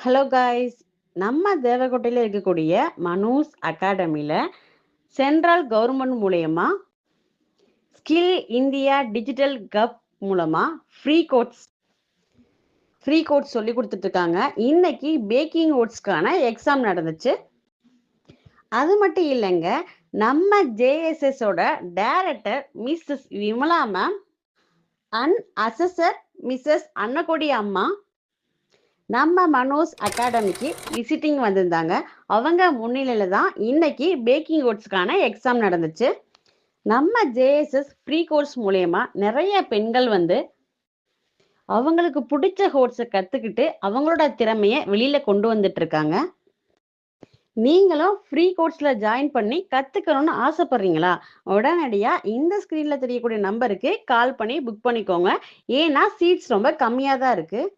Hello guys. நம்ம தேவக்கோட்டையில் இருக்கக்கூடிய மனூஸ் அகாடமியில் சென்ட்ரல் கவர்மெண்ட் மூலயமா ஸ்கில் இந்தியா டிஜிட்டல் கப் மூலமாக ஃப்ரீ கோர்ஸ் சொல்லி கொடுத்துட்ருக்காங்க. இன்னைக்கு பேக்கிங் ஓட்ஸ்க்கான எக்ஸாம் நடந்துச்சு. அது மட்டும் இல்லைங்க, நம்ம ஜேஎஸ்எஸோட director Mrs Vimala ma'am and assessor Mrs Annakodi அம்மா நம்ம மனோஸ் அகாடமிக்கு விசிட்டிங் வந்திருந்தாங்க. அவங்க முன்னிலையில் தான் இன்னைக்கு பேக்கிங் ஓட்ஸ்க்கான எக்ஸாம் நடந்துச்சு. நம்ம ஜேஎஸ்எஸ் ஃப்ரீ கோர்ஸ் மூலயமா நிறைய பெண்கள் அவங்களுக்கு பிடிச்ச கோர்ஸை கற்றுக்கிட்டு அவங்களோட திறமையை வெளியில் கொண்டு வந்துட்டு இருக்காங்க. நீங்களும் ஃப்ரீ கோர்ஸில் ஜாயின் பண்ணி கற்றுக்கணும்னு ஆசைப்படுறீங்களா? உடனடியாக இந்த ஸ்க்ரீனில் தெரியக்கூடிய நம்பருக்கு கால் பண்ணி புக் பண்ணிக்கோங்க. ஏன்னா சீட்ஸ் ரொம்ப கம்மியாக தான் இருக்குது.